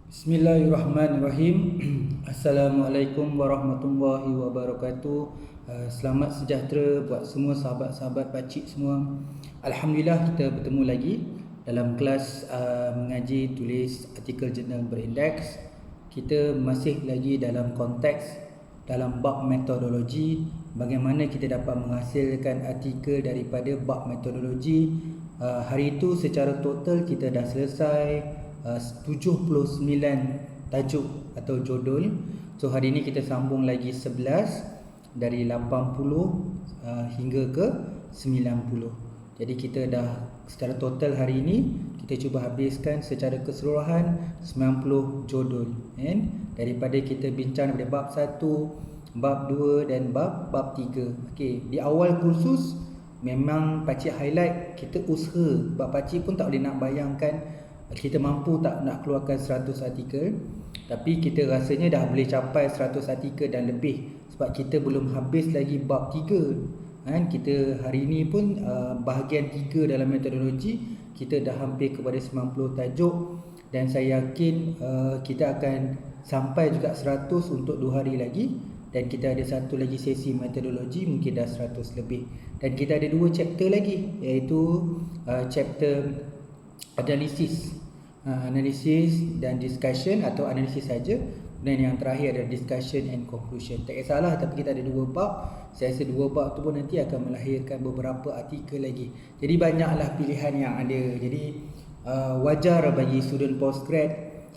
Bismillahirrahmanirrahim. Assalamualaikum warahmatullahi wabarakatuh. Selamat sejahtera buat semua sahabat-sahabat pakcik semua. Alhamdulillah kita bertemu lagi dalam kelas mengaji tulis artikel jurnal berindeks. Kita masih lagi dalam konteks dalam bab metodologi, bagaimana kita dapat menghasilkan artikel daripada bab metodologi. Hari itu secara total kita dah selesai 79 tajuk atau judul. So hari ini kita sambung lagi 11 dari 80 hingga ke 90. Jadi kita dah secara total hari ini kita cuba habiskan secara keseluruhan 90 judul, daripada kita bincang daripada bab 1, bab 2 dan bab 3. Okey, di awal kursus memang pakcik highlight kita usaha, sebab pakcik pun tak boleh nak bayangkan kita mampu tak nak keluarkan 100 artikel, tapi kita rasanya dah boleh capai 100 artikel dan lebih sebab kita belum habis lagi bab 3. Kita hari ini pun bahagian 3 dalam metodologi kita dah hampir kepada 90 tajuk, dan saya yakin kita akan sampai juga 100 untuk 2 hari lagi, dan kita ada satu lagi sesi metodologi mungkin dah 100 lebih, dan kita ada 2 chapter lagi, iaitu chapter analisis dan discussion atau analisis saja, dan yang terakhir adalah discussion and conclusion. Tak kisahlah, tapi kita ada 2 bab. Saya rasa 2 bab tu pun nanti akan melahirkan beberapa artikel lagi. Jadi banyaklah pilihan yang ada. Jadi wajar bagi student postgrad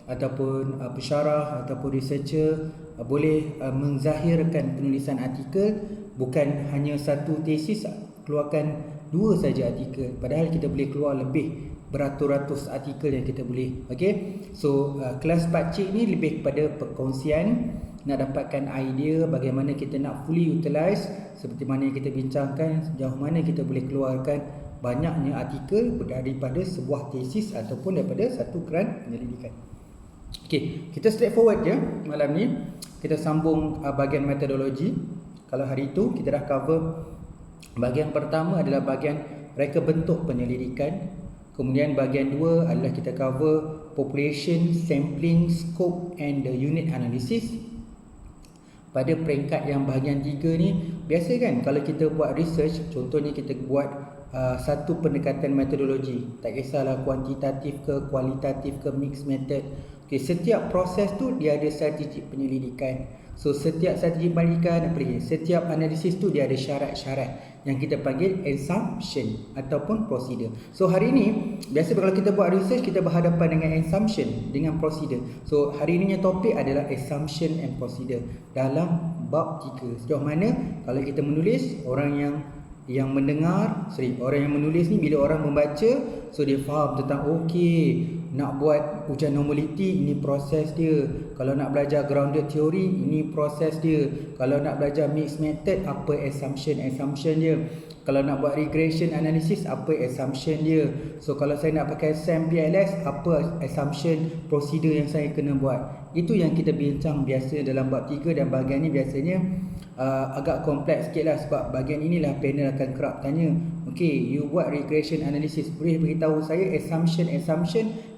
ataupun pensyarah ataupun researcher boleh menzahirkan penulisan artikel, bukan hanya satu tesis keluarkan 2 saja artikel, padahal kita boleh keluar lebih beratus-ratus artikel yang kita boleh. Okey, so kelas pakcik ni lebih kepada perkongsian, nak dapatkan idea bagaimana kita nak fully utilize, seperti mana yang kita bincangkan, sejauh mana kita boleh keluarkan banyaknya artikel daripada sebuah tesis ataupun daripada satu grant penyelidikan. Okey, kita straightforward je malam ni. Kita sambung bahagian metodologi. Kalau hari itu kita dah cover bahagian pertama adalah bahagian reka bentuk penyelidikan. Kemudian bahagian 2 adalah kita cover population, sampling, scope and the unit analysis. Pada peringkat yang bahagian 3 ni, biasa kan kalau kita buat research, contohnya kita buat satu pendekatan metodologi, tak kisahlah kuantitatif ke, kualitatif ke, mixed method. Okay, setiap proses tu dia ada strategi penyelidikan. So setiap strategi penyelidikan, setiap analisis tu dia ada syarat-syarat yang kita panggil assumption ataupun procedure. So hari ini biasa kalau kita buat research, kita berhadapan dengan assumption dengan procedure. So hari ini topik adalah assumption and procedure dalam bab 3. Sejauh mana kalau kita menulis, orang yang menulis ni bila orang membaca, so dia faham tentang okey, nak buat ujian normality ini proses dia. Kalau nak belajar grounded theory ini proses dia. Kalau nak belajar mixed method apa assumption dia. Kalau nak buat regression analysis apa assumption dia. So kalau saya nak pakai SAM-PLS apa assumption procedure yang saya kena buat. Itu yang kita bincang biasa dalam bab 3, dan bahagian ni biasanya agak kompleks sikit lah, sebab bahagian inilah panel akan kerap tanya, okay, you buat regression analysis, boleh beritahu saya assumption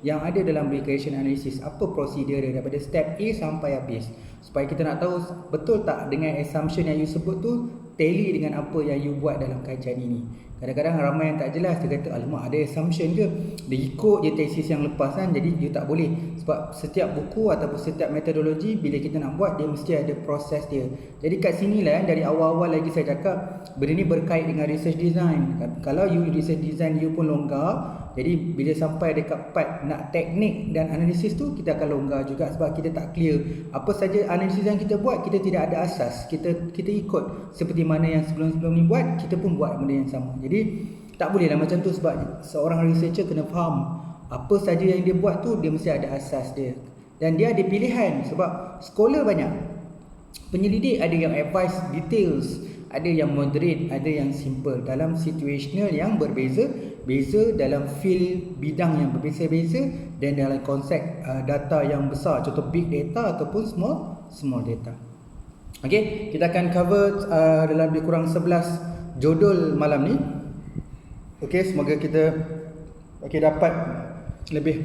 yang ada dalam regression analysis, apa prosedur dia daripada step A sampai habis, supaya kita nak tahu betul tak dengan assumption yang you sebut tu tally dengan apa yang you buat dalam kajian ini. Kadang-kadang ramai yang tak jelas, dia kata alamak ada assumption ke, dia ikut je tesis yang lepas kan, jadi you tak boleh, sebab setiap buku ataupun setiap metodologi bila kita nak buat dia mesti ada proses dia. Jadi kat sini lah dari awal-awal lagi saya cakap benda ni berkait dengan research design. Kalau you research design you pun longgar, jadi bila sampai dekat part nak teknik dan analisis tu kita akan longgar juga, sebab kita tak clear apa saja analisis yang kita buat, kita tidak ada asas, kita ikut seperti mana yang sebelum-sebelum ni buat, kita pun buat benda yang sama. Jadi tak bolehlah macam tu, sebab seorang researcher kena faham apa saja yang dia buat tu dia mesti ada asas dia, dan dia ada pilihan, sebab scholar banyak, penyelidik ada yang advice details, ada yang moderate, ada yang simple, dalam situational yang berbeza-beza, dalam field bidang yang berbeza-beza, dan dalam konsep data yang besar, contoh big data ataupun small data. Okey, kita akan cover dalam lebih kurang 11 judul malam ni. Okey, semoga kita dapat lebih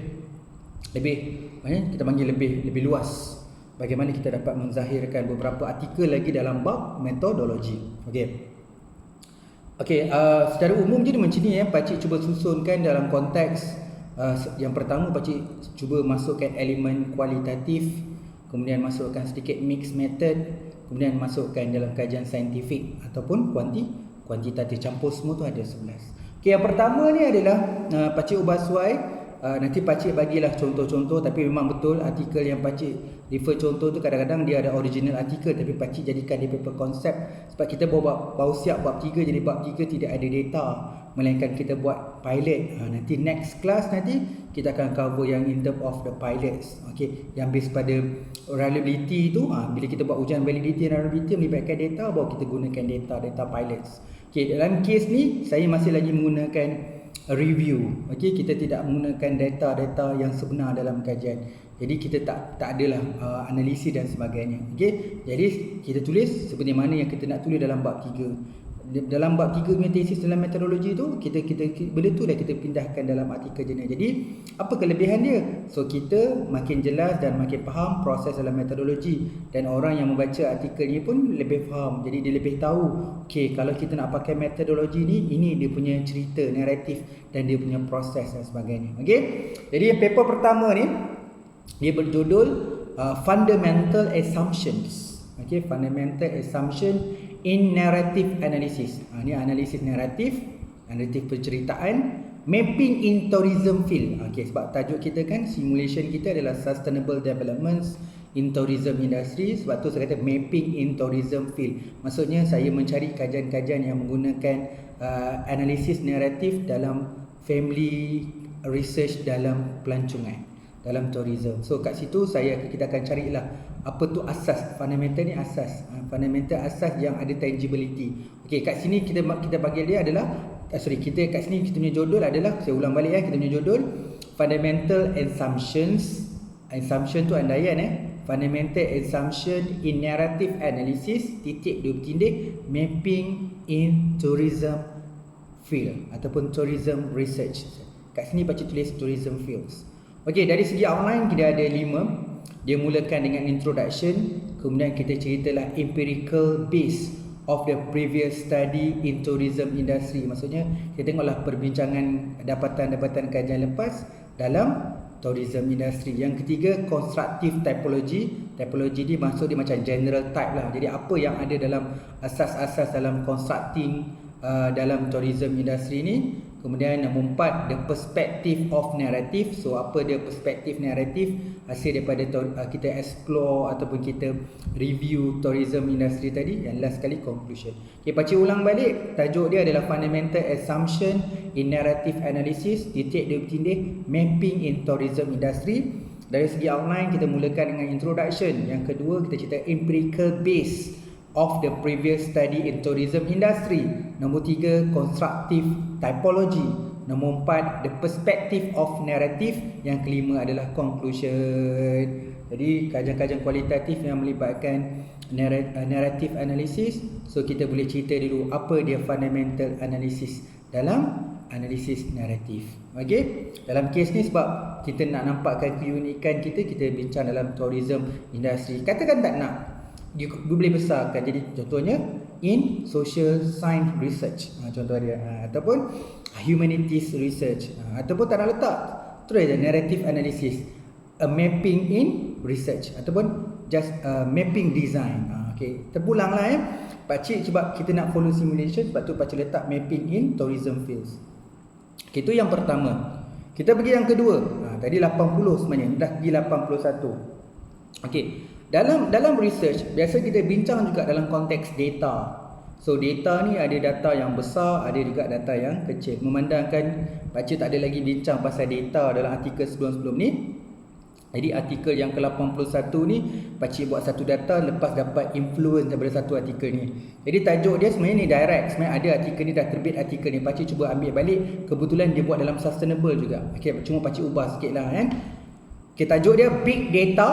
kita panggil lebih luas. Bagaimana kita dapat menzahirkan beberapa artikel lagi dalam bab metodologi. Secara umum jadi macam ni pakcik cuba susunkan dalam konteks yang pertama pakcik cuba masukkan elemen kualitatif, kemudian masukkan sedikit mixed method, kemudian masukkan dalam kajian saintifik ataupun kuantitatif, campur semua tu ada 11. Yang pertama ni adalah pakcik ubah suai. Nanti pakcik bagilah contoh-contoh, tapi memang betul artikel yang pakcik refer contoh tu kadang-kadang dia ada original artikel tapi pakcik jadikan dia paper konsep sebab kita baru siap bab 3, jadi bab 3 tidak ada data melainkan kita buat pilot. Nanti next class nanti kita akan cover yang in term of the pilots. Yang based pada reliability tu, bila kita buat ujian validity dan reliability melibatkan data, baru kita gunakan data pilots. Dalam kes ni saya masih lagi menggunakan review. Kita tidak menggunakan data-data yang sebenar dalam kajian. Jadi kita tak adalah analisis dan sebagainya. Jadi kita tulis seperti mana yang kita nak tulis dalam bab 3. Dalam bab 3 punya tesis dalam metodologi tu kita benda tu dah kita pindahkan dalam artikel jurnal. Jadi apa kelebihan dia? So kita makin jelas dan makin faham proses dalam metodologi, dan orang yang membaca artikel ni pun lebih faham. Jadi dia lebih tahu kalau kita nak pakai metodologi ni, ini dia punya cerita, naratif dan dia punya proses dan sebagainya. Jadi paper pertama ni dia berjudul Fundamental Assumptions. Fundamental Assumption in Narrative Analysis. Ini analisis naratif penceritaan, mapping in tourism field. Sebab tajuk kita kan, simulation kita adalah Sustainable Developments in Tourism Industry. Sebab tu saya kata mapping in tourism field. Maksudnya saya mencari kajian-kajian yang menggunakan analisis naratif dalam family research dalam pelancongan, dalam tourism. So kat situ kita akan carilah apa tu asas. Fundamental ni asas. Fundamental asas yang ada tangibility. Kat sini kita panggil dia adalah kat sini kita punya judul adalah, saya ulang balik kita punya judul Fundamental Assumptions. Assumption tu andaian Fundamental Assumption in Narrative Analysis mapping in tourism field ataupun tourism research. Kat sini pakcik tulis tourism fields. Dari segi outline kita ada 5. Dia mulakan dengan introduction, kemudian kita ceritalah empirical base of the previous study in tourism industry. Maksudnya kita tengoklah perbincangan dapatan kajian lepas dalam tourism industry. Yang ketiga, constructive typology. Typology ni maksud dia macam general type lah. Jadi apa yang ada dalam asas-asas dalam constructing dalam tourism industry ni. Kemudian nombor 4, the perspective of narrative. So apa dia perspektif naratif? Hasil daripada kita explore ataupun kita review tourism industry tadi. Yang last sekali, conclusion. Pakcik ulang balik. Tajuk dia adalah Fundamental Assumption in Narrative Analysis mapping in tourism industry. Dari segi outline kita mulakan dengan introduction. Yang kedua kita cerita empirical base of the previous study in tourism industry. Nombor 3, constructive typology. Nombor 4, the perspective of narrative. Yang kelima adalah conclusion. Jadi kajian-kajian kualitatif yang melibatkan narrative analysis. So kita boleh cerita dulu apa dia fundamental analysis dalam analisis naratif. Dalam kes ni sebab kita nak nampakkan keunikan kita bincang dalam tourism industry. Katakan tak nak, dia boleh besarkan. Jadi contohnya in social science research, contoh dia, ataupun humanities research, ataupun tak nak letak terus je narrative analysis, a mapping in research, ataupun just mapping design. Terpulanglah pakcik sebab kita nak follow simulation, sebab tu pakcik letak mapping in tourism fields. Itu yang pertama. Kita pergi yang kedua. Tadi 80 sebenarnya, dah pergi 81. Dalam research biasa kita bincang juga dalam konteks data. So data ni ada data yang besar, ada juga data yang kecil. Memandangkan pakcik tak ada lagi bincang pasal data dalam artikel sebelum-sebelum ni. Jadi artikel yang ke-81 ni pakcik buat satu data lepas dapat influence daripada satu artikel ni. Jadi tajuk dia sebenarnya ni direct. Sebenarnya ada artikel ni dah terbit artikel ni. Pakcik cuba ambil balik. Kebetulan dia buat dalam sustainable juga. Cuma pakcik ubah sikit lah kan. Tajuk dia big data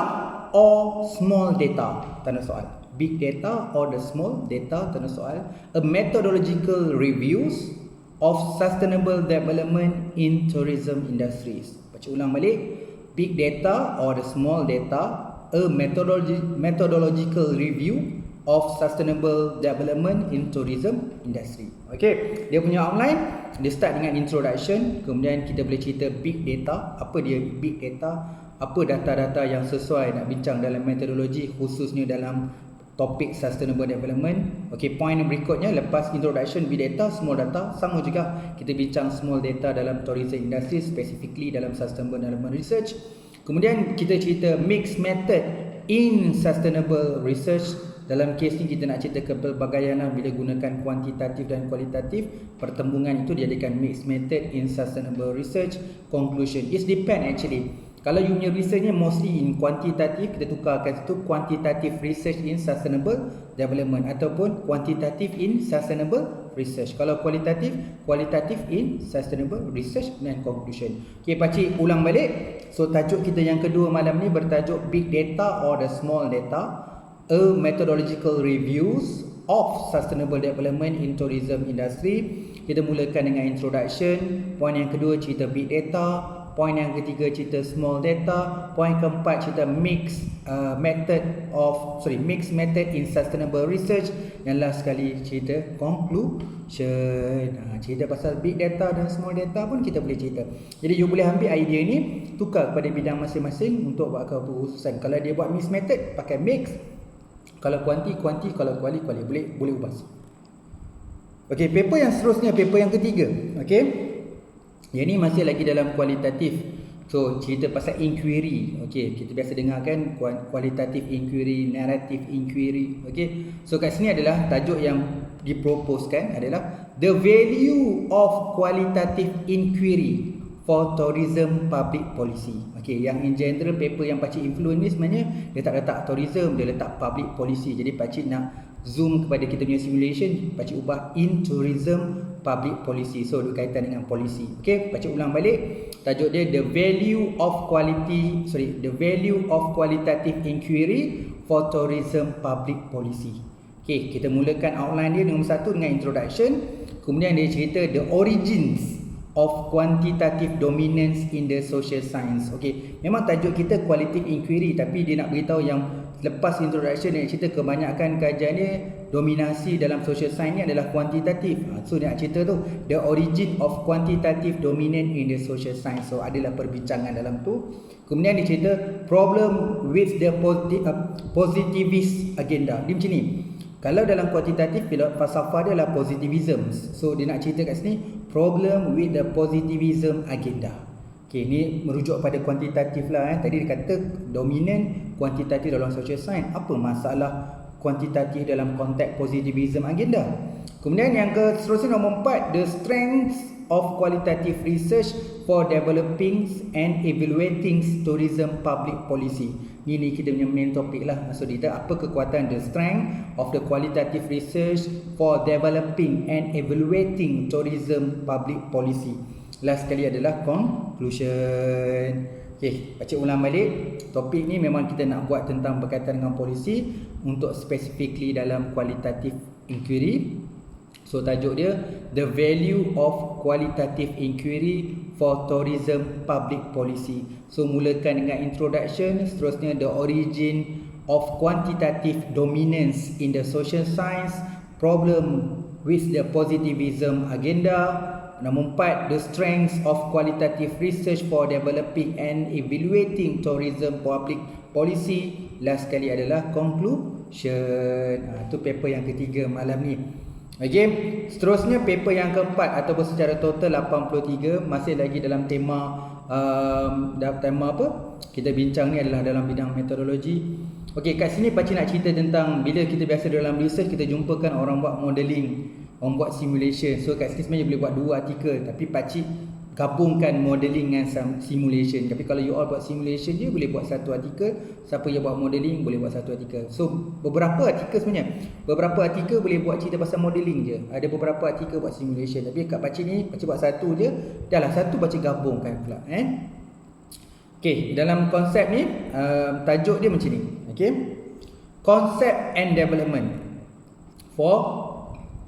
or small data, tanda soal. Big data or the small data, tanda soal. A methodological reviews of sustainable development in tourism industries. Baca ulang balik. big data or the small data, a methodological review of sustainable development in tourism industry. Okay, dia punya outline, dia start dengan introduction, kemudian kita boleh cerita big data, apa dia big data, apa data-data yang sesuai nak bincang dalam metodologi khususnya dalam topik sustainable development. Okay, point berikutnya lepas introduction big data, small data, sama juga kita bincang small data dalam tourism industry, specifically dalam sustainable development research. Kemudian kita cerita mixed method in sustainable research. Dalam kes ni kita nak cerita kepelbagaianan bila gunakan kuantitatif dan kualitatif. Pertembungan itu dijadikan mixed method in sustainable research. Conclusion, it depend actually. Kalau you punya research ni mostly in kuantitatif, kita tukarkan situ quantitative research in sustainable development ataupun quantitative in sustainable research. Kalau kualitatif in sustainable research dan conclusion. Okay, pakcik ulang balik. So tajuk kita yang kedua malam ni bertajuk big data or the small data, a methodological reviews of sustainable development in tourism industry. Kita mulakan dengan introduction. Poin yang kedua cerita big data. Poin yang ketiga cerita small data. Poin keempat cerita mixed method in sustainable research. Yang last sekali cerita conclusion. Cerita pasal big data dan small data pun kita boleh cerita. Jadi you boleh ambil idea ni, tukar kepada bidang masing-masing untuk buat keputusan. Kalau dia buat mixed method, pakai mix. Kalau kuanti, kalau kuali, boleh ubah. Okey, paper yang seterusnya, paper yang ketiga. Okey. Yang ni masih lagi dalam kualitatif. So, cerita pasal inquiry. Okey, kita biasa dengar kan kualitatif inquiry, narrative inquiry. Okey. So, kat sini adalah tajuk yang diproposkan adalah the value of qualitative inquiry for tourism public policy. Okay, yang in general paper yang pakcik influence ni sebenarnya dia tak letak tourism, dia letak public policy. Jadi pakcik nak zoom kepada kita punya simulation, pakcik ubah in tourism public policy. So berkaitan dengan policy. Okay, pakcik ulang balik. Tajuk dia the value of qualitative inquiry for tourism public policy. Okay, kita mulakan outline dia nombor 1 dengan introduction. Kemudian dia cerita the origins of quantitative dominance in the social science. Okay, memang tajuk kita qualitative inquiry, tapi dia nak beritahu yang lepas introduction dia cerita kebanyakan kajian dia dominasi dalam social science ni adalah kuantitatif. So dia nak cerita tu the origin of quantitative dominance in the social science. So adalah perbincangan dalam tu. Kemudian dia cerita problem with the positivist agenda. Dia macam ni. Kalau dalam kuantitatif, falsafah dia adalah positivism. So dia nak cerita kat sini problem with the positivism agenda. Okay, ni merujuk pada kuantitatif lah. Tadi dia kata dominant kuantitatif dalam social science. Apa masalah kuantitatif dalam konteks positivism agenda? Kemudian yang seterusnya nombor 4, the strengths of qualitative research for developing and evaluating tourism public policy. Ini kita punya main topik lah. Maksud kita apa kekuatan the strength of the qualitative research for developing and evaluating tourism public policy. Last sekali adalah conclusion. Okay, pakcik ulang balik. Topik ni memang kita nak buat tentang berkaitan dengan polisi untuk specifically dalam qualitative inquiry. So tajuk dia the value of qualitative inquiry for tourism public policy. So mulakan dengan introduction, seterusnya the origin of quantitative dominance in the social science, problem with the positivism agenda. Nombor 4, the strengths of qualitative research for developing and evaluating tourism public policy. Last sekali adalah conclusion. Itu paper yang ketiga malam ni. Okay, seterusnya paper yang keempat ataupun secara total 83 masih lagi dalam tema apa kita bincang ni adalah dalam bidang metodologi. Okay, kat sini pakcik nak cerita tentang bila kita biasa dalam research kita jumpakan orang buat modeling, orang buat simulation. So kat sini sebenarnya boleh buat 2 artikel, tapi pakcik gabungkan modeling dengan simulation. Tapi kalau you all buat simulation je boleh buat 1 artikel, siapa yang buat modeling boleh buat 1 artikel. So beberapa artikel sebenarnya, beberapa artikel boleh buat cerita pasal modeling je, ada beberapa artikel buat simulation. Tapi kat pakcik ni pakcik buat 1 je, dah lah 1 pakcik gabungkan pula. Okay, dalam konsep ni tajuk dia macam ni. Okay, concept and development for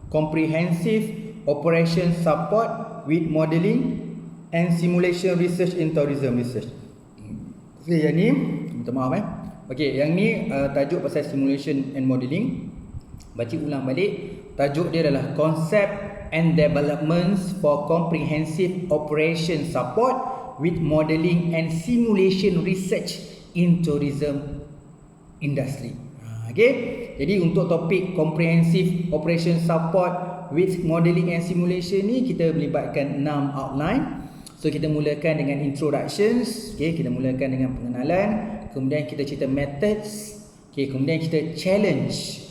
comprehensive operation support with modeling and simulation research in tourism research. Okay, yang ni minta maaf Okay, yang ni tajuk pasal simulation and modelling. Baca ulang balik. Tajuk dia adalah Concept and Developments for Comprehensive Operation Support with Modelling and Simulation Research in Tourism Industry. Okay, jadi untuk topik Comprehensive Operation Support with Modelling and Simulation ni kita melibatkan 6 outline. So kita mulakan dengan introductions, okay, kita mulakan dengan pengenalan, kemudian kita cerita methods, okay, kemudian kita challenge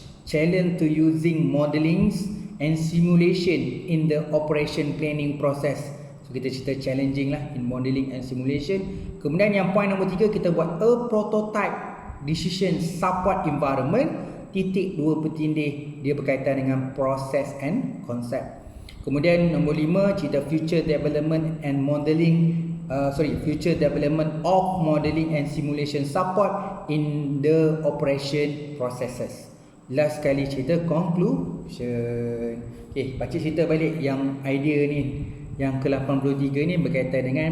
to using modelling and simulation in the operation planning process. So kita cerita challenging lah in modelling and simulation. Kemudian yang point nombor 3, kita buat a prototype decision support environment, titik 2 petindih, dia berkaitan dengan process and concept. Kemudian nombor 5, cerita future development of modelling and simulation support in the operation processes. Last sekali cerita conclusion. Okay, baca cerita balik yang idea ni, yang ke-83 ni berkaitan dengan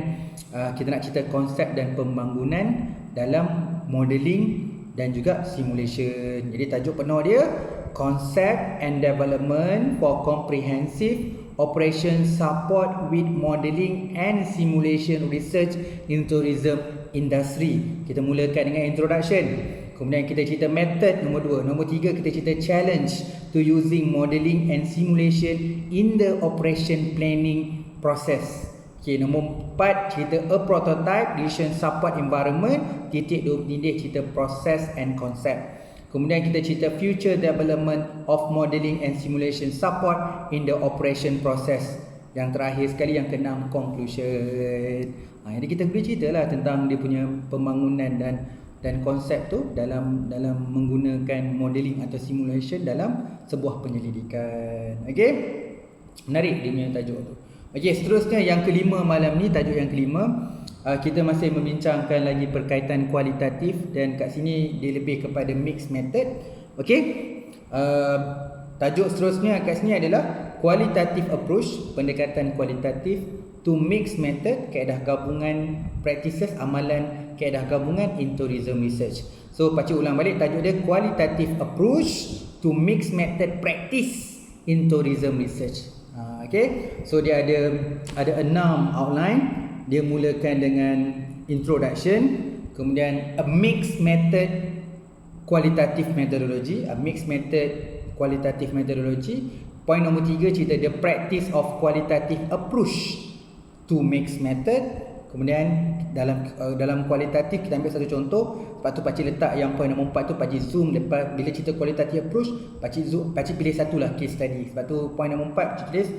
kita nak cerita konsep dan pembangunan dalam modelling dan juga simulation. Jadi tajuk penuh dia Concept and Development for Comprehensive Operation Support with Modelling and Simulation Research in Tourism Industry. Kita mulakan dengan introduction. Kemudian kita cerita method nombor 2. Nombor 3 kita cerita challenge to using modelling and simulation in the operation planning process. Okay, nombor 4 cerita a prototype decision support environment, titik 2 petindih cerita process and concept. Kemudian kita cerita future development of modelling and simulation support in the operation process. Yang terakhir sekali yang ke-6 conclusion. Jadi kita boleh ceritalah tentang dia punya pembangunan dan konsep tu dalam menggunakan modelling atau simulation dalam sebuah penyelidikan. Okey. Menarik dia punya tajuk tu. Okey, seterusnya yang kelima malam ni, tajuk yang kelima, kita masih membincangkan lagi berkaitan kualitatif dan kat sini dia lebih kepada mixed method. Okey. Tajuk seterusnya kat sini adalah qualitative approach, pendekatan kualitatif to mixed method, kaedah gabungan practices, amalan kaedah gabungan in tourism research. So baca ulang balik, tajuk dia qualitative approach to mixed method practice in tourism research. Okay, so dia ada 6 outline. Dia mulakan dengan introduction, kemudian a mixed method qualitative methodology, a mixed method qualitative methodology. Point nombor 3 cerita the practice of qualitative approach to mixed method. Kemudian dalam kualitatif kita ambil satu contoh, lepas tu pakcik letak yang point nombor 4 tu, pakcik zoom. Lepas bila cerita qualitative approach, pakcik zoom, pakcik pilih satulah case study. Sebab tu point nombor 4 pakcik tulis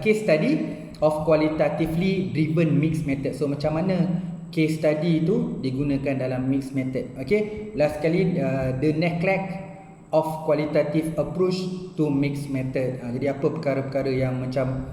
case study of qualitatively driven mixed method. So macam mana case study tu digunakan dalam mixed method. Okay, last sekali the neglect of qualitative approach to mixed method. Jadi apa perkara-perkara yang macam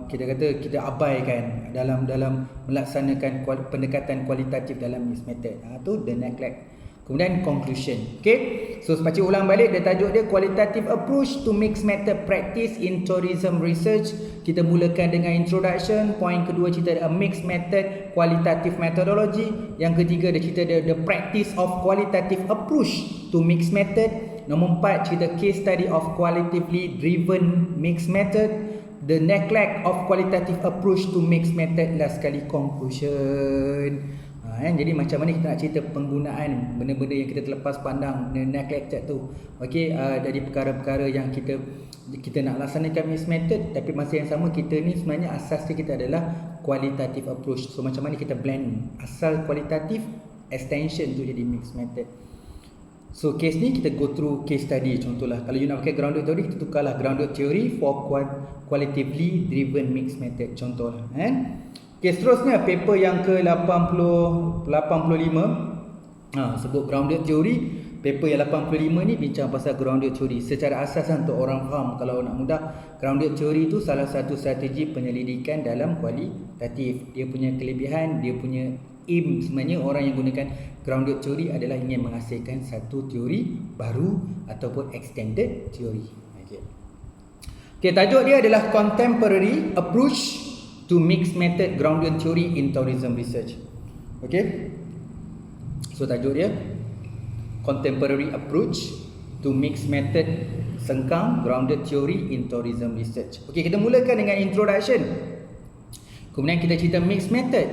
kita kata kita abaikan dalam melaksanakan pendekatan kualitatif dalam mixed method. Tu the neglect. Kemudian conclusion. Okay, so pakcik ulang balik, dia tajuk dia qualitative approach to mixed method practice in tourism research. Kita mulakan dengan introduction. Point kedua cerita a mixed method qualitative methodology. Yang ketiga dia cerita the practice of qualitative approach to mixed method. Nombor 4 cerita case study of qualitatively driven mixed method, the neglect of qualitative approach to mixed method. Last sekali conclusion. Jadi macam mana kita nak cerita penggunaan benda-benda yang kita terlepas pandang, neglected tu. Okey, dari perkara-perkara yang kita nak laksanakan mixed method, tapi masa yang sama kita ni sebenarnya asasnya kita adalah qualitative approach. So macam mana kita blend asal kualitatif extension tu jadi mixed method. So case ni kita go through case study. Contohlah kalau you nak pakai grounded theory, kita tukarlah grounded theory for qualitatively driven mixed method. Contohlah okay, seterusnya paper yang ke-85 sebut grounded theory. Paper yang 85 ni bincang pasal grounded theory. Secara asas untuk orang faham, kalau nak mudah, grounded theory tu salah satu strategi penyelidikan dalam kualitatif. Dia punya kelebihan, dia punya aim, sebenarnya orang yang gunakan grounded theory adalah ingin menghasilkan satu teori baru ataupun extended theory. Okay, tajuk dia adalah contemporary approach to mixed method grounded theory in tourism research. Okay, so tajuk dia Contemporary Approach to Mixed Method Sengkang Grounded Theory in Tourism Research. Okay, kita mulakan dengan introduction. Kemudian kita cerita mixed method.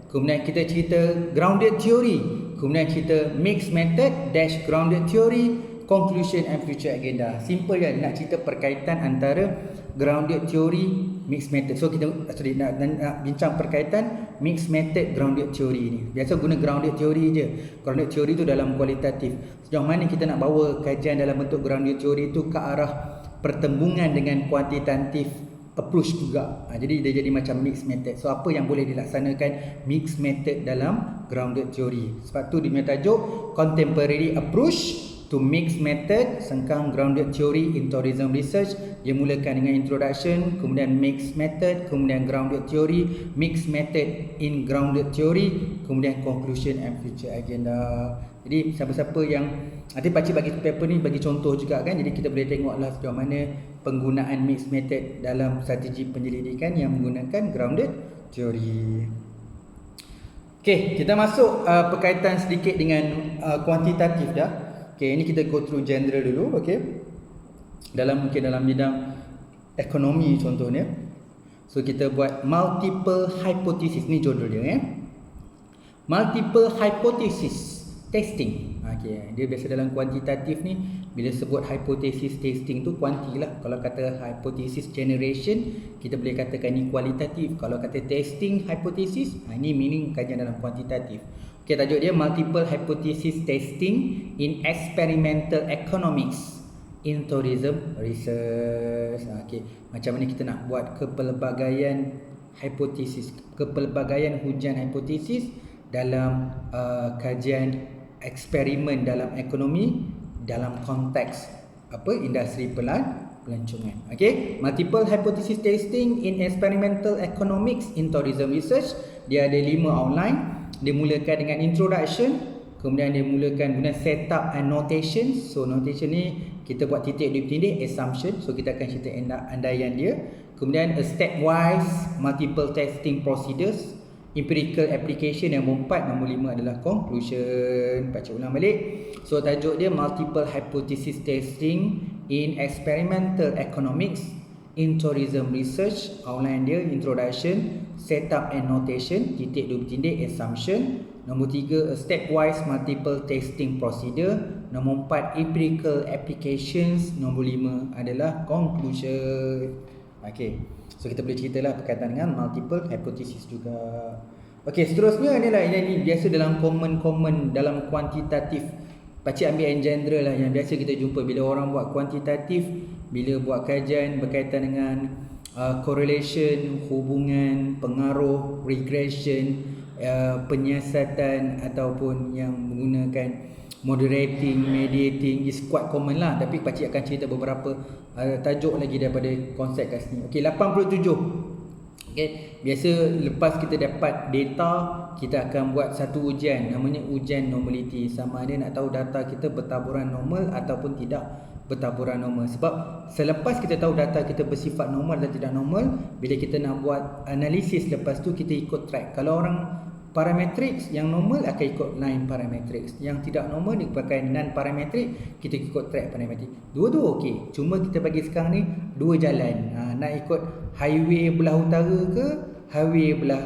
Kemudian kita cerita grounded theory. Kemudian kita mixed method dash grounded theory, conclusion and future agenda. Simple kan, nak cerita perkaitan antara grounded theory, mixed method. So kita nak bincang perkaitan mixed method grounded theory ni. Biasa guna grounded theory je. Grounded theory tu dalam kualitatif. Sejauh mana kita nak bawa kajian dalam bentuk grounded theory tu ke arah pertembungan dengan kuantitatif approach juga. Jadi dia jadi macam mixed method. So apa yang boleh dilaksanakan mixed method dalam grounded theory. Sebab tu dia punya tajuk Contemporary Approach to Mixed Method Sengkang Grounded Theory in Tourism Research. Dia mulakan dengan introduction, kemudian mixed method, kemudian grounded theory, mixed method in grounded theory, kemudian conclusion and future agenda. Jadi siapa-siapa yang nanti pakcik bagi paper ni bagi contoh juga kan. Jadi kita boleh tengoklah sejauh mana penggunaan mixed method dalam strategi penyelidikan yang menggunakan grounded theory. Okey, kita masuk perkaitan sedikit dengan kuantitatif dah. Okey, ini kita go through general dulu, okey. Mungkin dalam bidang ekonomi contohnya. So kita buat multiple hypothesis, ni judul dia Multiple hypothesis testing. Okey, dia biasa dalam kuantitatif ni bila sebut hypothesis testing tu kuanti lah. Kalau kata hypothesis generation, kita boleh katakan ni kualitatif. Kalau kata testing hypothesis, ini meaning kajian dalam kuantitatif. Okey, tajuk dia multiple hypothesis testing in experimental economics in tourism research. Okey, macam mana kita nak buat kepelbagaian hipotesis, kepelbagaian hujan hipotesis dalam kajian eksperimen dalam ekonomi dalam konteks industri pelancongan. Okey, multiple hypothesis testing in experimental economics in tourism research. Dia ada 5 outline. Dia mulakan dengan introduction, kemudian dia mulakan guna setup and notation. So notation ni kita buat titik dua titik assumption. So kita akan cerita andaian dia. Kemudian a stepwise multiple testing procedures, empirical application. Yang nombor 4, nombor 5 adalah conclusion. Baca ulang balik. So tajuk dia multiple hypothesis testing in experimental economics in tourism research. Outline dia introduction, setup and notation, titik dua titik assumption. Nombor 3, a stepwise multiple testing procedure. Nombor 4, empirical applications. Nombor 5 adalah conclusion. Okey, so kita boleh ceritalah berkaitan dengan multiple hypothesis juga. Okey, seterusnya adalah ini biasa dalam common dalam kuantitatif. Pakcik ambil yang general lah, yang biasa kita jumpa bila orang buat kuantitatif, bila buat kajian berkaitan dengan correlation, hubungan, pengaruh, regression, penyiasatan ataupun yang menggunakan moderating, mediating, is quite common lah. Tapi pakcik akan cerita beberapa tajuk lagi daripada konsep kat sini. Okey, 87. Okay, biasa lepas kita dapat data, kita akan buat satu ujian, namanya ujian normality. Sama ada nak tahu data kita bertaburan normal ataupun tidak bertaburan normal. Sebab selepas kita tahu data kita bersifat normal dan tidak normal, bila kita nak buat analisis lepas tu kita ikut track. Kalau orang parametrics yang normal akan ikut line parametrics, yang tidak normal dia pakai non parametric, kita ikut track parametric. Dua-dua okey. Cuma kita bagi sekarang ni dua jalan. Nak ikut highway belah utara ke highway belah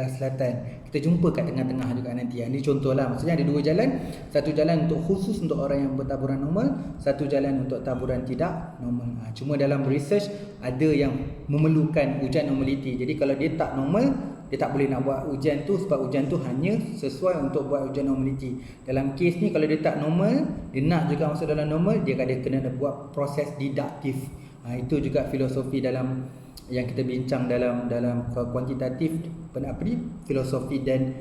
selatan. Kita jumpa kat tengah-tengah juga nanti. Ini contohlah, maksudnya ada dua jalan. Satu jalan untuk khusus untuk orang yang bertaburan normal, satu jalan untuk taburan tidak normal. Cuma dalam research ada yang memerlukan ujian normality. Jadi kalau dia tak normal, dia tak boleh nak buat ujian tu, sebab ujian tu hanya sesuai untuk buat ujian normality. Dalam kes ni kalau dia tak normal, dia nak juga masuk dalam normal, dia kena buat proses diduktif. Itu juga filosofi dalam yang kita bincang dalam kuantitatif, filosofi dan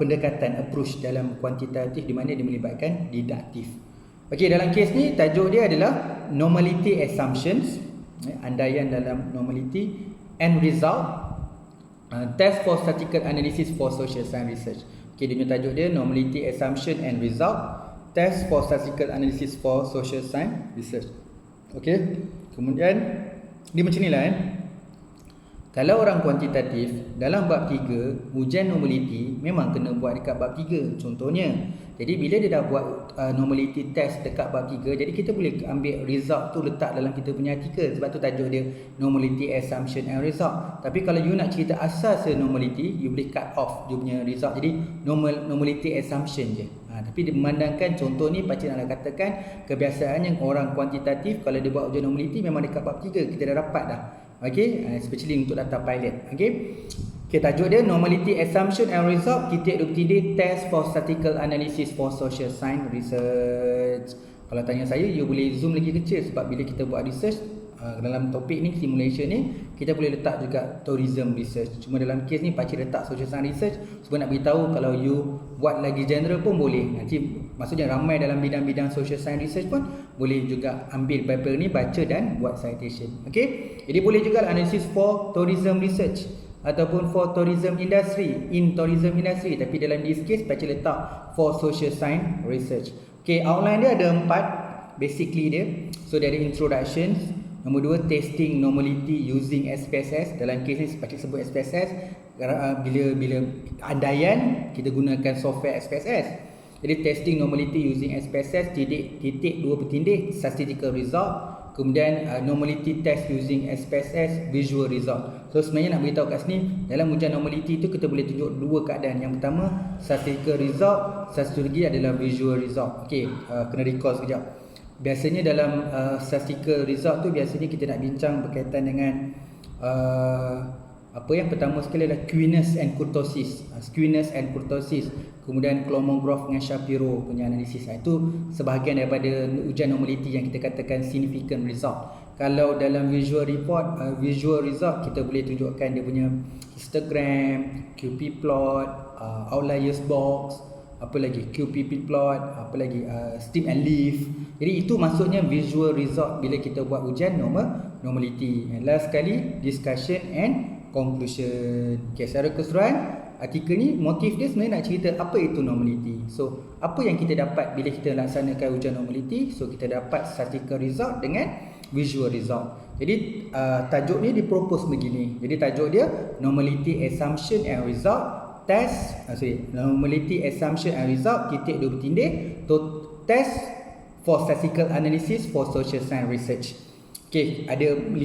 pendekatan approach dalam kuantitatif, di mana dia melibatkan diduktif. Okey, dalam kes ni tajuk dia adalah normality assumptions, andaian dalam normality, and result, test for statistical analysis for social science research. Okey, dia punya tajuk dia normality assumption and result, test for statistical analysis for social science research. Okey, kemudian dia macam ni lah Kalau orang kuantitatif, dalam bab 3, ujian normaliti memang kena buat dekat bab 3. Contohnya, jadi bila dia dah buat normality test dekat bab 3, jadi kita boleh ambil result tu letak dalam kita punya artikel. Sebab tu tajuk dia normality assumption and result. Tapi kalau you nak cerita asas normality, you boleh cut off dia punya result. Jadi normality assumption je. Tapi dia memandangkan contoh ni pakcik nak katakan kebiasaannya orang kuantitatif kalau dia buat ujian normality memang dekat bab 3 kita dah dapat dah. Okay, especially untuk data pilot. Okay, tajuk dia normality assumption and result titik 23 test for statistical analysis for social science research. Kalau tanya saya, you boleh zoom lagi kecil sebab bila kita buat research dalam topik ni, simulation ni, kita boleh letak juga tourism research. Cuma dalam kes ni pakcik letak social science research sebab nak beritahu kalau you buat lagi general pun boleh. Nanti maksudnya ramai dalam bidang-bidang social science research pun boleh juga ambil paper ni, baca dan buat citation. Okay, jadi boleh juga analisis for tourism research ataupun for tourism industry, in tourism industry. Tapi dalam this case pakcik letak for social science research. Okay, outline dia ada 4 basically dia. So dia ada introduction. Nombor 2, testing normality using SPSS. Dalam kes ni pakcik sebut SPSS bila andaian kita gunakan software SPSS. Jadi testing normality using SPSS titik 2 bertindik statistical result. Kemudian normality test using SPSS visual result. So sebenarnya nak beritahu kat sini, dalam ujian normality tu kita boleh tunjuk 2 keadaan. Yang pertama statistical result, satu lagi adalah visual result. Okey, kena recall sekejap. Biasanya dalam statistical result tu biasanya kita nak bincang berkaitan dengan apa yang pertama sekali adalah skewness and kurtosis. Skewness and kurtosis. Kemudian Kolmogorov dengan Shapiro punya analisis. Itu sebahagian daripada ujian normality yang kita katakan significant result. Kalau dalam visual report, visual result kita boleh tunjukkan dia punya histogram, QP plot, outliers box, apa lagi QPP plot, apa lagi steam and leaf. Jadi itu maksudnya visual result bila kita buat ujian normality. And last sekali discussion and conclusion. Okay, secara keseluruhan artikel ni motif dia sebenarnya nak cerita apa itu normality. So apa yang kita dapat bila kita laksanakan ujian normality? So kita dapat statistical result dengan visual result. Jadi tajuk ni dipropose begini. Jadi tajuk dia normality assumption and result normality assumption and result titik 2 bertindik test for statistical analysis for social science research. Okay, ada 4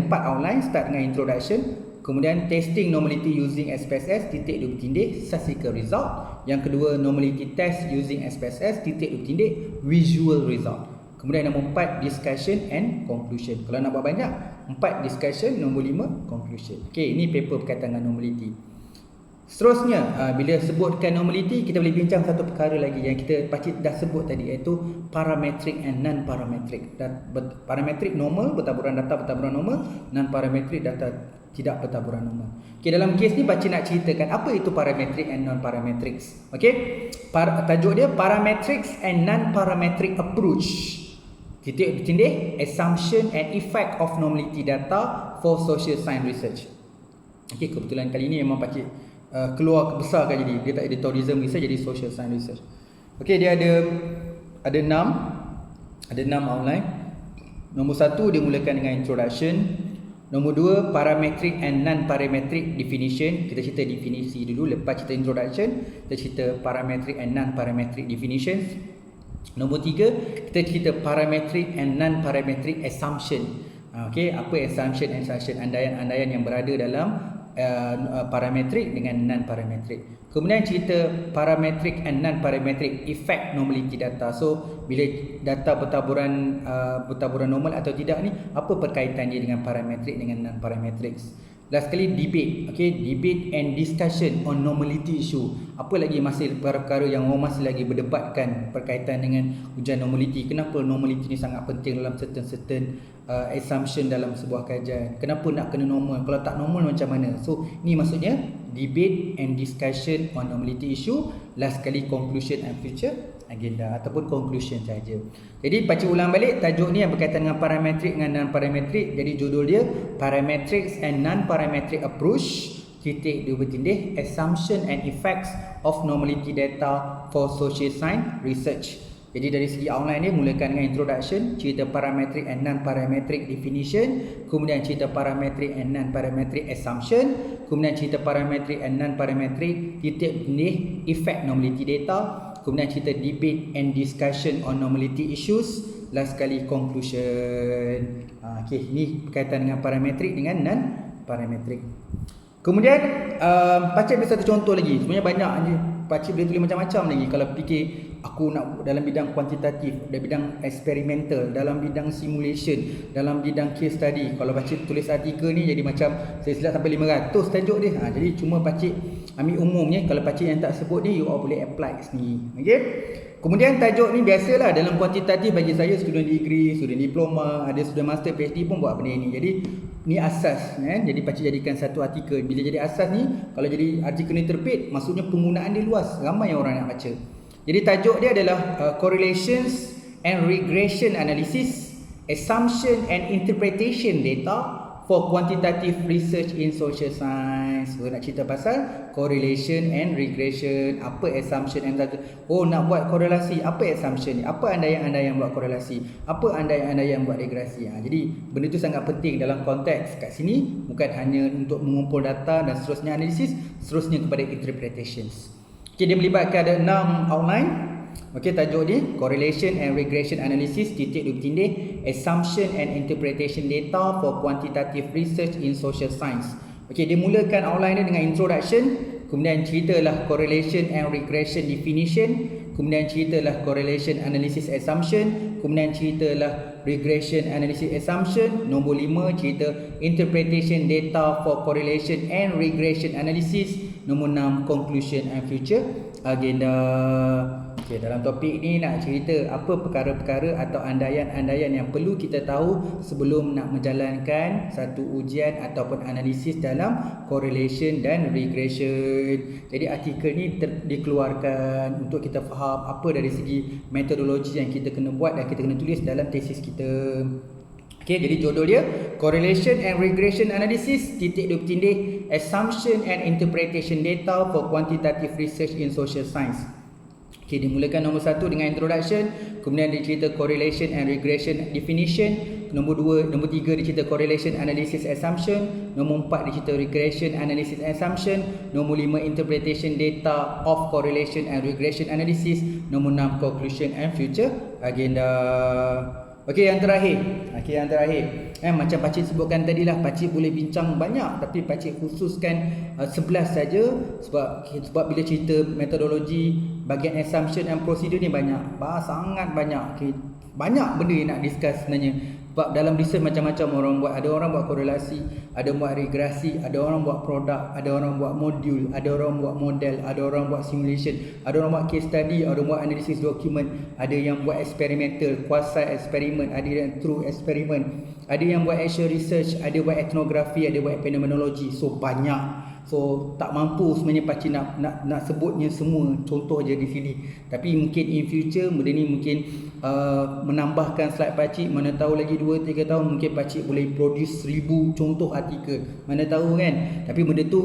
outline. Start dengan introduction, kemudian testing normality using SPSS titik 2 bertindik statistical result. Yang kedua normality test using SPSS titik 2 bertindik visual result. Kemudian nombor 4 discussion and conclusion. Kalau nak buat banyak, 4 discussion, nombor 5 conclusion. Okay, ini paper berkaitan dengan normality. Seterusnya, bila sebutkan normality, kita boleh bincang satu perkara lagi yang kita pakcik dah sebut tadi, iaitu parametric and non-parametric. Parametric normal, bertaburan data bertaburan normal. Non-parametric data tidak bertaburan normal. Okay, dalam kes ni pakcik nak ceritakan apa itu parametric and non-parametrics. Okay, tajuk dia parametrics and non-parametric approach. Titik bertindik assumption and effect of normality data for social science research. Okay, kebetulan kali ni memang pakcik keluar besarkan, jadi dia tak ada tourism research, jadi social science research. Okey, dia ada 6 outline. Nombor 1 dia mulakan dengan introduction. Nombor 2 parametric and non-parametric definition. Kita cerita definisi dulu, lepas cerita introduction kita cerita parametric and non-parametric definitions. Nombor 3 kita cerita parametric and non-parametric assumption. Okey, apa assumption? Andaian-andaian yang berada dalam parametric dengan non-parametric. Kemudian cerita parametric and non-parametric effect normality data. So bila data bertaburan normal atau tidak ni, apa perkaitan dia dengan parametric dengan non-parametrics. Last sekali debate. Okay, debate and discussion on normality issue. Apa lagi masih perkara yang orang masih lagi berdebatkan berkaitan dengan ujian normality. Kenapa normality ni sangat penting dalam certain assumption dalam sebuah kajian. Kenapa nak kena normal? Kalau tak normal macam mana? So ni maksudnya debate and discussion on normality issue. Last sekali conclusion and future agenda ataupun conclusion saja. Jadi pakcik ulang balik tajuk ni yang berkaitan dengan parametric dengan non-parametric. Jadi judul dia parametrics and non-parametric approach titik 2 bertindik assumption and effects of normality data for social science research. Jadi dari segi outline dia mulakan dengan introduction, cerita parametric and non-parametric definition, kemudian cerita parametric and non-parametric assumption, kemudian cerita parametric and non-parametric titik benih effect normality data, kemudian cerita debate and discussion on normality issues, last sekali conclusion. Okey, ini berkaitan dengan parametric dengan non-parametric. Kemudian Pakcik ambil satu contoh lagi. Sebenarnya banyak je. Pakcik boleh tulis macam-macam lagi. Kalau fikir aku nak dalam bidang kuantitatif, dalam bidang eksperimental, dalam bidang simulation, dalam bidang case study. Kalau pakcik tulis artikel ni jadi macam saya silap sampai 500 tajuk dia. Jadi cuma pakcik ambil umumnya. Kalau pakcik yang tak sebut ni, you all boleh apply sendiri. Okay? Kemudian tajuk ni biasalah dalam kuantitatif bagi saya, student degree, student diploma, ada student master, PhD pun buat benda ni. Jadi ni asas kan. Jadi pakcik jadikan satu artikel. Bila jadi asas ni, kalau jadi artikel ni terbit, maksudnya penggunaan dia luas, ramai orang nak baca. Jadi tajuk dia adalah correlations and regression analysis, assumption and interpretation data for quantitative research in social science. So nak cerita pasal correlation and regression, apa assumption and nak buat korelasi, apa assumption ni, apa andaian-andaian buat korelasi, apa andaian-andaian buat regresi. Jadi benda tu sangat penting dalam konteks kat sini, bukan hanya untuk mengumpul data dan seterusnya analisis, seterusnya kepada interpretations. Okay, dia melibatkan ada 6 outline. Okey, tajuk dia correlation and regression analysis titik dua tindih assumption and interpretation data for quantitative research in social science. Okey, dia mulakan outline dia dengan introduction, kemudian ceritalah correlation and regression definition, kemudian ceritalah correlation analysis assumption, kemudian ceritalah regression analysis assumption, nombor 5 cerita interpretation data for correlation and regression analysis, nombor 6 conclusion and future agenda. Okay, dalam topik ni nak cerita apa perkara-perkara atau andaian-andaian yang perlu kita tahu sebelum nak menjalankan satu ujian ataupun analisis dalam correlation dan regression. Jadi artikel ni dikeluarkan untuk kita faham apa dari segi metodologi yang kita kena buat dan kita kena tulis dalam tesis kita. Okay, jadi judul dia Correlation and Regression Analysis titik dua tindih Assumption and Interpretation Data for Quantitative Research in Social Science. Okay, dimulakan nombor 1 dengan introduction, kemudian dia cerita correlation and regression definition, nombor 3 dia cerita correlation analysis assumption, nombor 4 dia cerita regression analysis assumption, nombor 5 interpretation data of correlation and regression analysis, nombor 6 conclusion and future agenda. Okey, yang terakhir. Macam pakcik sebutkan tadi lah, pakcik boleh bincang banyak, tapi pakcik khususkan 11 saja sebab bila cerita metodologi, bahagian assumption and procedure ni banyak. Sangat banyak. Okay. Banyak benda yang nak discuss sebenarnya. Sebab dalam research macam-macam orang buat. Ada orang buat korelasi, ada buat regresi, ada orang buat produk, ada orang buat modul, ada orang buat model, ada orang buat simulation, ada orang buat case study, ada orang buat analysis document, ada yang buat experimental, quasi eksperimen, ada yang true eksperimen, ada yang buat actual research, ada buat etnografi, ada buat phenomenology. So banyak. So tak mampu sebenarnya pakcik nak sebutnya semua, contoh je di sini. Tapi mungkin in future benda ni mungkin menambahkan slide pakcik, mana tahu lagi 2-3 tahun mungkin pakcik boleh produce 1000 contoh artikel, mana tahu kan. Tapi benda tu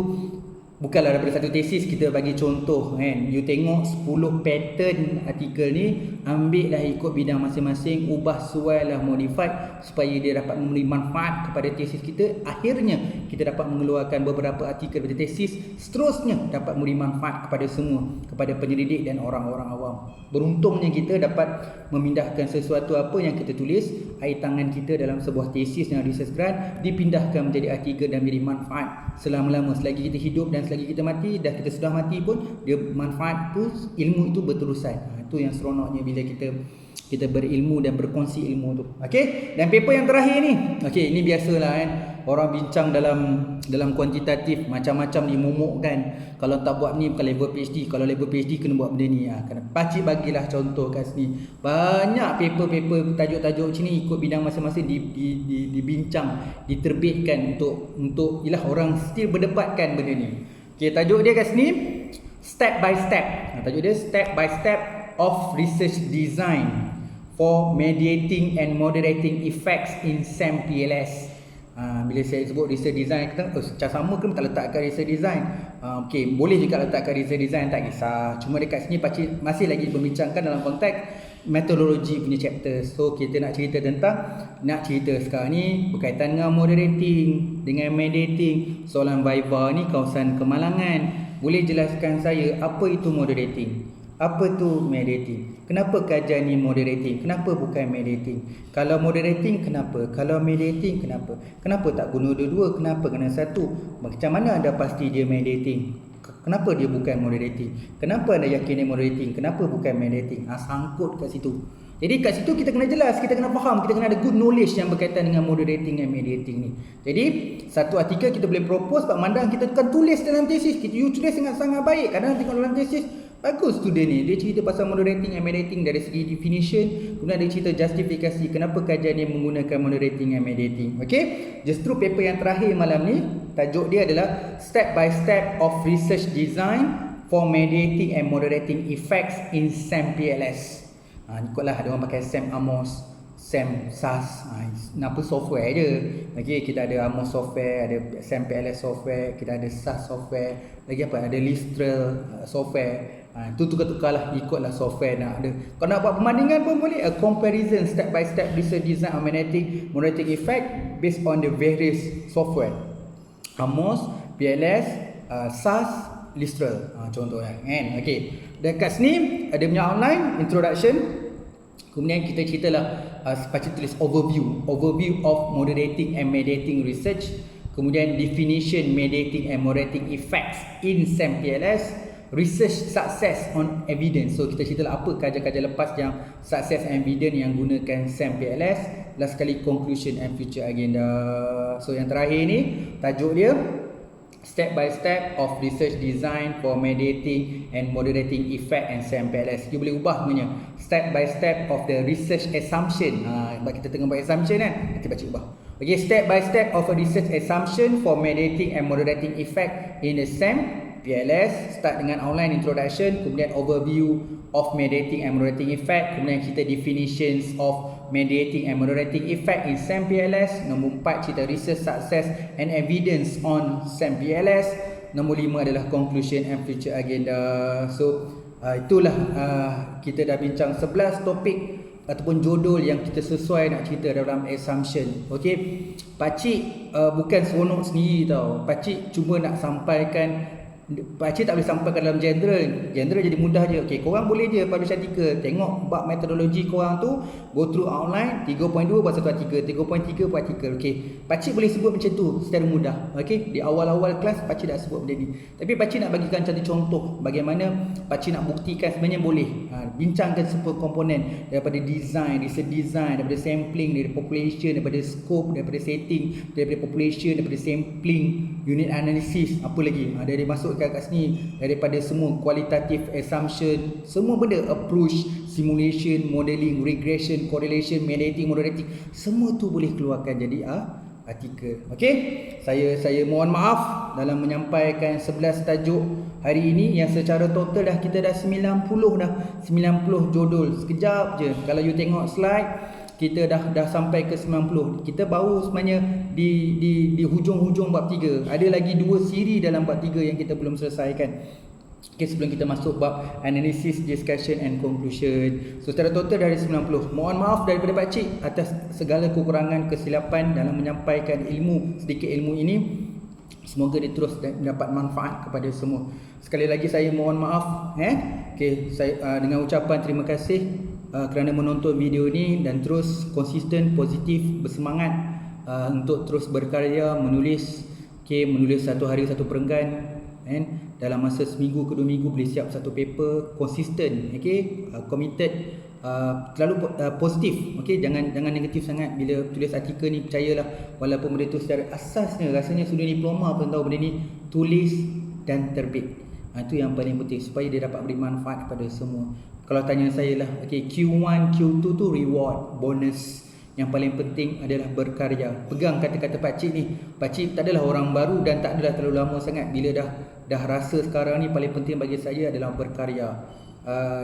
bukanlah daripada satu tesis kita bagi contoh kan. You tengok 10 pattern artikel ni, ambil lah ikut bidang masing-masing, ubah suai lah, modified supaya dia dapat memberi manfaat kepada tesis kita. Akhirnya kita dapat mengeluarkan beberapa artikel pada tesis, seterusnya dapat memberi manfaat kepada semua, kepada penyelidik dan orang-orang awam. Beruntungnya kita dapat memindahkan sesuatu apa yang kita tulis, air tangan kita dalam sebuah tesis dan research grant, dipindahkan menjadi artikel dan menjadi manfaat selama-lama. Selagi kita hidup dan selagi kita mati, dah kita sudah mati pun, dia manfaat tu, ilmu itu berterusan. Itu yang seronoknya bila kita berilmu dan berkongsi ilmu tu. Okey, dan paper yang terakhir ni. Okey, ini biasalah kan. Orang bincang dalam kuantitatif macam-macam dimomokkan. Kalau tak buat ni bukan level PhD, kalau level PhD kena buat benda ni. Kena pakcik bagilah contoh kat sini. Banyak paper-paper tajuk-tajuk macam ni ikut bidang masing-masing dibincang, diterbitkan untuk ialah orang still berdebatkan benda ni. Okey, tajuk dia kat sini step by step. Tajuk dia step by step of research design for mediating and moderating effects in SEM PLS. Bila saya sebut research design, kita macam sama ke tak letakkan research design? Okey, boleh juga letakkan research design, tak kisah. Cuma dekat sini pakcik masih lagi membincangkan dalam konteks metodologi punya chapter. So kita nak cerita sekarang ni berkaitan dengan moderating, dengan mediating. Soalan Viva ni kawasan Kemalangan. Boleh jelaskan saya apa itu moderating? Apa tu mediating? Kenapa kajian ni moderating? Kenapa bukan mediating? Kalau moderating kenapa? Kalau mediating kenapa? Kenapa tak guna dua-dua? Kenapa kena satu? Macam mana anda pasti dia mediating? Kenapa dia bukan moderating? Kenapa anda yakin dia moderating? Kenapa bukan mediating? Sangkut kat situ. Jadi kat situ kita kena jelas, kita kena faham, kita kena ada good knowledge yang berkaitan dengan moderating dan mediating ni. Jadi satu artikel kita boleh propose, Pak Mandang kita akan tulis dalam tesis. You tulis sangat-sangat baik. Kadang tengok dalam tesis, bagus student ni. Dia cerita pasal moderating and mediating dari segi definition. Kemudian dia cerita justifikasi kenapa kajian ni menggunakan moderating and mediating. Okay, justru paper yang terakhir malam ni, tajuk dia adalah Step by Step of Research Design for Mediating and Moderating Effects in SAM-PLS. Ikutlah ada orang pakai SAM Amos, SAM SAS, nama software je. Okay, kita ada Amos software, ada SAM-PLS software, kita ada SAS software, lagi apa, ada Listral software. Itu tukar-tukar lah, ikutlah software nak ada. Kalau nak buat perbandingan pun boleh. A comparison step by step research design on moderating effect based on the various software. Amos, PLS, SAS, Listral, contohnya kan. Okay, dan kat sini ada punya outline, introduction. Kemudian kita ceritalah baca tulis overview of moderating and mediating research. Kemudian definition mediating and moderating effects in SAM-PLS. Research success on evidence. So kita ceritalah apa kajian-kajian lepas yang success and evidence yang gunakan SAM-PLS. Last sekali conclusion and future agenda. So yang terakhir ni tajuk dia Step by Step of Research Design for Mediating and Moderating Effect and SAM-PLS. You boleh ubah sebenarnya. Step by Step of the Research Assumption. Sebab kita tengah buat assumption kan. Nanti baca ubah. Okay, Step by Step of a Research Assumption for Mediating and Moderating Effect in the SAM-PLS. Start dengan outline introduction. Kemudian overview of mediating and moderating effect. Kemudian kita definitions of mediating and moderating effect in SAM-PLS. Nombor 4 cerita research success and evidence on SAM-PLS. Nombor 5 adalah conclusion and future agenda. So itulah kita dah bincang 11 topik ataupun judul yang kita sesuai nak cerita dalam assumption. Okey, pakcik bukan seronok sendiri tau. Pakcik cuma nak sampaikan, pakcik tak boleh sampaikan dalam general jadi mudah je. Okay, korang boleh je publish artikel, tengok bab metodologi korang tu, go through outline 3.2 buat satu artikel, 3.3 buat artikel. Okay, pakcik boleh sebut macam tu secara mudah. Okay, di awal-awal kelas pakcik dah sebut benda ni. Tapi pakcik nak bagikan satu contoh bagaimana pakcik nak buktikan sebenarnya boleh. Bincangkan semua komponen daripada design, research design, daripada sampling, daripada population, daripada scope, daripada setting, daripada population, daripada sampling, unit analysis, apa lagi dari masuk kat sini, daripada semua qualitative assumption, semua benda, approach, simulation, modeling, regression, correlation, mediating, moderating, semua tu boleh keluarkan jadi artikel. Okey, saya mohon maaf dalam menyampaikan 11 tajuk hari ini yang secara total dah kita dah 90 judul. Sekejap je kalau you tengok slide, kita dah sampai ke 90. Kita baru sebenarnya di hujung-hujung bab 3. Ada lagi 2 siri dalam bab 3 yang kita belum selesaikan. Okay, sebelum kita masuk bab analysis, discussion and conclusion. So secara total dari 90. Mohon maaf daripada pakcik atas segala kekurangan, kesilapan dalam menyampaikan sedikit ilmu ini. Semoga dia terus mendapat manfaat kepada semua. Sekali lagi saya mohon maaf. Okay, saya dengan ucapan terima kasih kerana menonton video ni dan terus konsisten, positif, bersemangat untuk terus berkarya, menulis. Okay, menulis satu hari satu perenggan. Dalam masa seminggu ke 2 minggu boleh siap satu paper, konsisten. Okay, committed, terlalu positif. Okay, jangan negatif sangat bila tulis artikel ni. Percayalah, walaupun benda tu secara asasnya rasanya sudah diploma pun tahu benda ni, tulis dan terbit. Itu yang paling penting supaya dia dapat beri manfaat kepada semua. Kalau tanya saya lah, okay, Q1, Q2 tu reward, bonus. Yang paling penting adalah berkarya. Pegang kata-kata pakcik ni. Pakcik tak adalah orang baru dan tak adalah terlalu lama sangat. Bila dah rasa sekarang ni paling penting bagi saya adalah berkarya.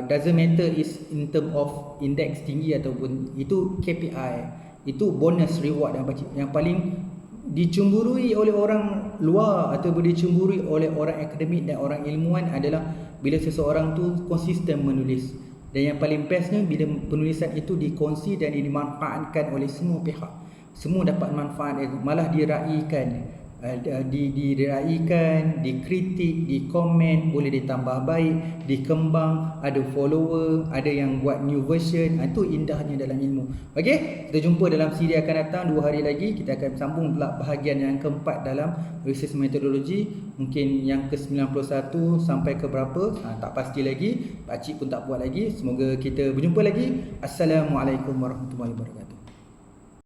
Doesn't matter is in term of index tinggi ataupun itu KPI, itu bonus reward yang paling dicemburui oleh orang luar ataupun dicemburui oleh orang akademik dan orang ilmuwan adalah bila seseorang tu konsisten menulis. Dan yang paling bestnya bila penulisan itu dikongsi dan dimanfaatkan oleh semua pihak. Semua dapat manfaat, malah diraikan, diraikan, dikritik, dikomen, boleh ditambah baik, dikembang, ada follower, ada yang buat new version. Itu indahnya dalam ilmu. Okey, kita jumpa dalam siri akan datang 2 hari lagi. Kita akan sambung pula bahagian yang keempat dalam research methodology. Mungkin yang ke-91 sampai ke berapa, tak pasti lagi. Pak Cik pun tak buat lagi. Semoga kita berjumpa lagi. Assalamualaikum warahmatullahi wabarakatuh.